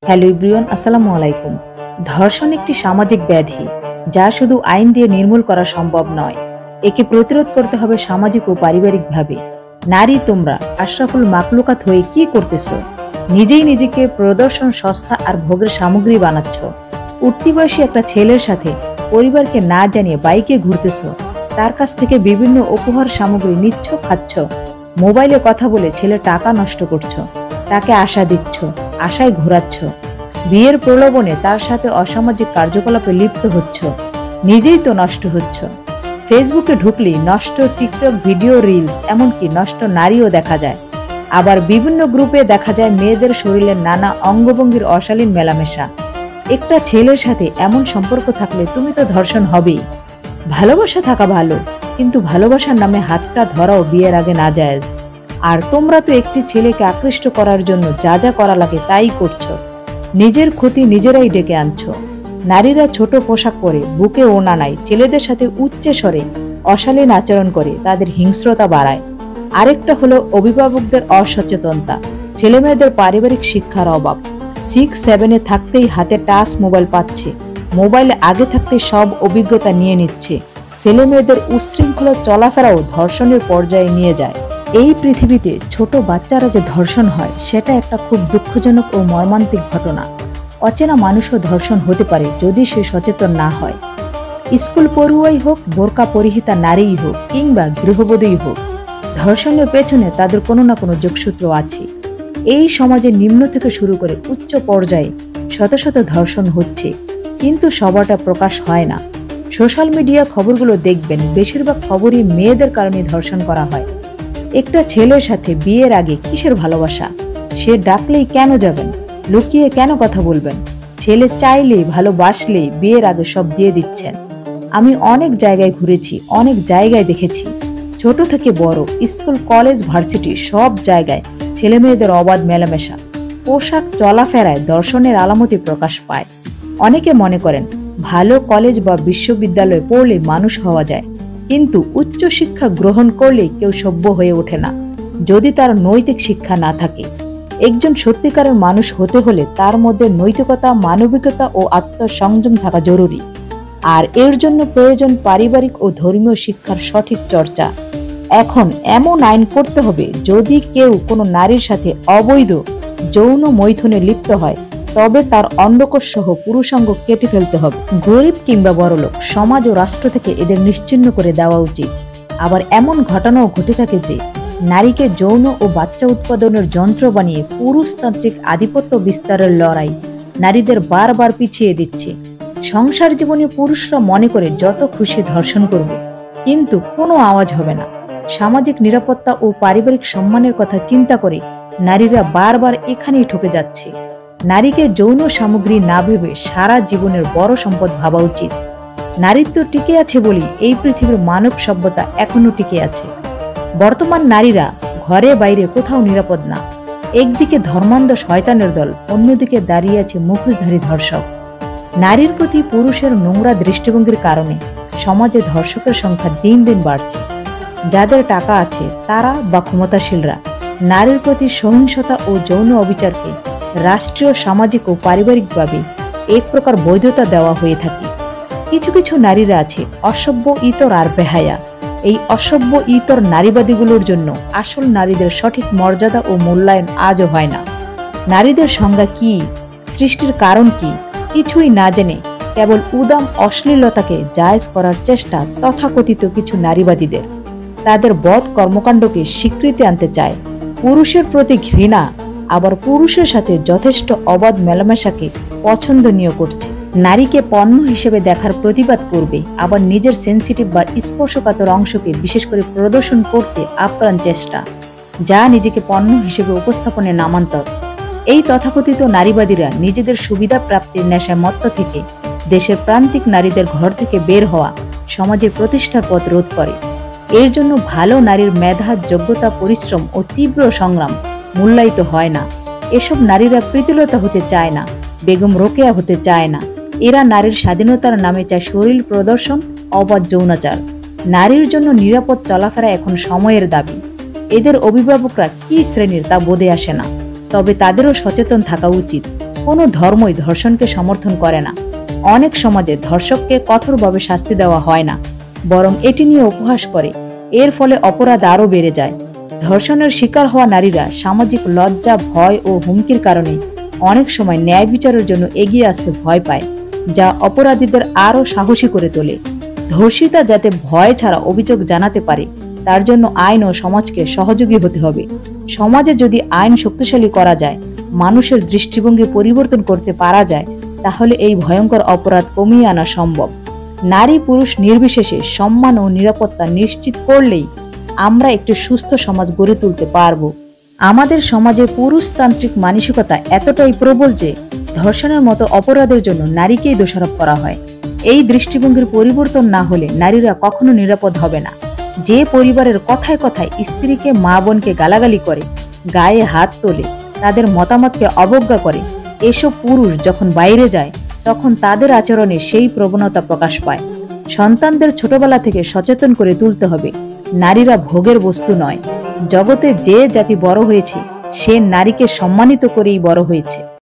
Hello everyone, আসসালামু আলাইকুম। ধর্ষণ একটি সামাজিক ব্যাধি যা শুধু আইন দিয়ে নির্মূল করা সম্ভব নয়, একে প্রতিরোধ করতে হবে সামাজিক ও পারিবারিকভাবে। নারী, তোমরা আশরাফুল মাকলুকাত হয়ে কি করতেছ? নিজেই নিজেকে প্রদর্শন, সস্তা আর ভোগের সামগ্রী বানাচ্ছ। উঠতি বয়সী একটা ছেলের সাথে পরিবারকে না জানিয়ে বাইকে ঘুরতেছ, তার কাছ থেকে বিভিন্ন উপহার সামগ্রী নিচ্ছ, খাচ্ছ, মোবাইলে কথা বলে ছেলে টাকা নষ্ট করছো, তাকে আশা দিচ্ছ, আশায় ঘোরাচ্ছ, বিয়ের প্রলোভনে তার সাথে অসামাজিক কার্যকলাপে লিপ্ত হচ্ছ, নিজেই তো নষ্ট হচ্ছ। ফেসবুকে ঢুকলেই নষ্ট টিকটক ভিডিও, রিলস, এমনকি নষ্ট নারীও দেখা যায়। আবার বিভিন্ন গ্রুপে দেখা যায় মেয়েদের শরীরের নানা অঙ্গভঙ্গির অশালীন মেলামেশা। একটা ছেলের সাথে এমন সম্পর্ক থাকলে তুমি তো ধর্ষণ হবেই। ভালোবাসা থাকা ভালো, কিন্তু ভালোবাসার নামে হাতটা ধরাও বিয়ের আগে নাজায়েজ। আর তোমরা তো একটি ছেলেকে আকৃষ্ট করার জন্য যা যা করা লাগে তাই করছো, নিজের ক্ষতি নিজেরাই ডেকে আনছো। নারীরা ছোট পোশাক পরে, বুকে ওড়না নাই, ছেলেদের সাথে উচ্চে স্বরে অশালীন আচরণ করে তাদের হিংস্রতা বাড়ায়। আরেকটা হলো অভিভাবকদের অসচেতনতা, ছেলেমেয়েদের পারিবারিক শিক্ষার অভাব। 6-7-এ থাকতেই হাতে টাচ মোবাইল পাচ্ছে, মোবাইলে আগে থাকতেই সব অভিজ্ঞতা নিয়ে নিচ্ছে। ছেলে মেয়েদের উচ্ছৃঙ্খল চলাফেরাও ধর্ষণের পর্যায়ে নিয়ে যায়। এই পৃথিবীতে ছোট বাচ্চারা যে ধর্ষণ হয়, সেটা একটা খুব দুঃখজনক ও মর্মান্তিক ঘটনা। অচেনা মানুষও ধর্ষণ হতে পারে যদি সে সচেতন না হয়। স্কুল পড়ুয়াই হোক, বোরকা পরিহিতা নারীই হোক, কিংবা গৃহবধূই হোক, ধর্ষণের পেছনে তাদের কোনো না কোনো যোগসূত্র আছে। এই সমাজে নিম্ন থেকে শুরু করে উচ্চ পর্যায়ে শত শত ধর্ষণ হচ্ছে, কিন্তু সবারটা প্রকাশ হয় না। সোশ্যাল মিডিয়া খবরগুলো দেখবেন, বেশিরভাগ খবরই মেয়েদের কারণে ধর্ষণ করা হয়। একটা ছেলের সাথে বিয়ের আগে কিসের ভালোবাসা? সে ডাকলেই কেন যাবেন? লুকিয়ে কেন কথা বলবেন? ছেলে চাইলেই, ভালোবাসলেই বিয়ের আগে সব দিয়ে দিচ্ছেন। আমি অনেক জায়গায় ঘুরেছি, অনেক জায়গায় দেখেছি, ছোট থেকে বড়, স্কুল, কলেজ, ভার্সিটি, সব জায়গায় ছেলে মেয়েদের অবাধ মেলামেশা, পোশাক, চলাফেরায় ধর্ষণের আলামতি প্রকাশ পায়। অনেকে মনে করেন ভালো কলেজ বা বিশ্ববিদ্যালয়ে পড়লে মানুষ হওয়া যায়, কিন্তু উচ্চ শিক্ষা গ্রহণ করলে কেউ সভ্য হয়ে ওঠে না যদি তার নৈতিক শিক্ষা না থাকে। একজন সত্যিকারের মানুষ হতে হলে তার মধ্যে নৈতিকতা, মানবিকতা ও আত্মসংযম থাকা জরুরি। আর এর জন্য প্রয়োজন পারিবারিক ও ধর্মীয় শিক্ষার সঠিক চর্চা। এখন এমন আইন করতে হবে, যদি কেউ কোনো নারীর সাথে অবৈধ যৌন মৈথুনে লিপ্ত হয়, তবে তার অন্ডকোষ সহ পুরুষাঙ্গ কেটে ফেলতে হবে। গরিব কিংবা বড়লোক, সমাজ ও রাষ্ট্র থেকে এদের নিশ্চিহ্ন করে দেওয়া উচিত। আবার এমন ঘটনাও ঘটে থাকে যে নারীকে যৌন ও বাচ্চা উৎপাদনের যন্ত্র বানিয়ে পুরুষতান্ত্রিক আধিপত্য বিস্তারের লড়াই নারীদের বারবার পিছিয়ে দিচ্ছে। সংসার জীবনে পুরুষরা মনে করে যত খুশি ধর্ষণ করবে, কিন্তু কোনো আওয়াজ হবে না। সামাজিক নিরাপত্তা ও পারিবারিক সম্মানের কথা চিন্তা করে নারীরা বারবার এখানেই ঠকে যাচ্ছে। নারীকে যৌন সামগ্রী না ভেবে সারা জীবনের বড় সম্পদ ভাবা উচিত। নারীত্ব টিকে আছে বলেই এই পৃথিবীর মানব সভ্যতা এখনো টিকে আছে। বর্তমান নারীরা ঘরে বাইরে কোথাও নিরাপদ না। একদিকে ধর্মান্ধ শয়তানের দল, অন্যদিকে দাঁড়িয়ে আছে মুখোশধারী ধর্ষক। নারীর প্রতি পুরুষের নোংরা দৃষ্টিভঙ্গির কারণে সমাজে ধর্ষকের সংখ্যা দিন দিন বাড়ছে। যাদের টাকা আছে তারা বা ক্ষমতাশীলরা নারীর প্রতি সহিংসতা ও যৌন অবিচারকে রাষ্ট্রীয়, সামাজিক ও পারিবারিকভাবে এক প্রকার বৈধতা দেওয়া হয়ে থাকে। কিছু কিছু নারীরা আছে অসভ্য, ইতর আর বেহায়া। এই অসভ্য, ইতর নারীবাদীগুলোর জন্য আসল নারীদের সঠিক মর্যাদা ও মূল্যায়ন আজও হয় না। নারীদের সংজ্ঞা কি, সৃষ্টির কারণ কি, কিছুই না জেনে কেবল উদাম অশ্লীলতাকে জায়েজ করার চেষ্টা তথাকথিত কিছু নারীবাদীদের। তাদের বদ কর্মকাণ্ডকে স্বীকৃতি আনতে চায়, পুরুষের প্রতি ঘৃণা, আবার পুরুষের সাথে যথেষ্ট অবাধ মেলামেশাকে পছন্দনীয় করছে। নারীকে পণ্য হিসেবে দেখার প্রতিবাদ করবে, আবার নিজের সেন্সিটিভ বা স্পর্শকাতর অংশকে বিশেষ করে প্রদর্শন করতে আপ্রাণ চেষ্টা, যা নিজেকে পণ্য হিসেবে উপস্থাপনের নামান্তর। এই তথাকথিত নারীবাদীরা নিজেদের সুবিধা প্রাপ্তির নেশায় মত্ত থেকে দেশের প্রান্তিক নারীদের ঘর থেকে বের হওয়া, সমাজের প্রতিষ্ঠার পথ রোধ করে। এর জন্য ভালো নারীর মেধা, যোগ্যতা, পরিশ্রম ও তীব্র সংগ্রাম মূল্যায়িত হয় না। এসব নারীরা প্রীতিলতা হতে চায় না, বেগম রোকেয়া হতে চায় না। এরা নারীর স্বাধীনতার নামে চায় শরীর প্রদর্শন, অবাধ যৌনাচার। নারীর জন্য নিরাপদ চলাফেরা এখন সময়ের দাবি। এদের অভিভাবকরা কি শ্রেণীর তা বোধে আসে না। তবে তাদেরও সচেতন থাকা উচিত। কোনো ধর্মই ধর্ষণকে সমর্থন করে না। অনেক সমাজে ধর্ষককে কঠোরভাবে শাস্তি দেওয়া হয় না, বরং এটি নিয়ে উপহাস করে। এর ফলে অপরাধ আরও বেড়ে যায়। ধর্ষণের শিকার হওয়া নারীরা সামাজিক লজ্জা, ভয় ও হুমকির কারণে অনেক সময় ন্যায় বিচারের জন্য এগিয়ে আসতে ভয় পায়, যা অপরাধীদের আরও সাহসী করে তোলে। ধর্ষিতা যাতে ভয় ছাড়া অভিযোগ জানাতে পারে, তার জন্য আইন ও সমাজকে সহযোগী হতে হবে। সমাজে যদি আইন শক্তিশালী করা যায়, মানুষের দৃষ্টিভঙ্গি পরিবর্তন করতে পারা যায়, তাহলে এই ভয়ঙ্কর অপরাধ কমিয়ে আনা সম্ভব। নারী পুরুষ নির্বিশেষে সম্মান ও নিরাপত্তা নিশ্চিত করলেই আমরা একটি সুস্থ সমাজ গড়ে তুলতে পারব। আমাদের সমাজে পুরুষতান্ত্রিক মানসিকতা এতটাই প্রবল যে ধর্ষণের মতো অপরাধের জন্য নারীকেই দোষারোপ করা হয়। এই দৃষ্টিভঙ্গির পরিবর্তন না হলে নারীরা কখনো নিরাপদ হবে না। যে পরিবারের কথায় কথায় স্ত্রীকে, মা বোনকে গালাগালি করে, গায়ে হাত তোলে, তাদের মতামতকে অবজ্ঞা করে, এসব পুরুষ যখন বাইরে যায় তখন তাদের আচরণে সেই প্রবণতা প্রকাশ পায়। সন্তানদের ছোটবেলা থেকে সচেতন করে তুলতে হবে, নারীরা ভোগের বস্তু নয়। জগতে যে জাতি বড় হয়েছে সে নারীকে সম্মানিত করেই বড় হয়েছে।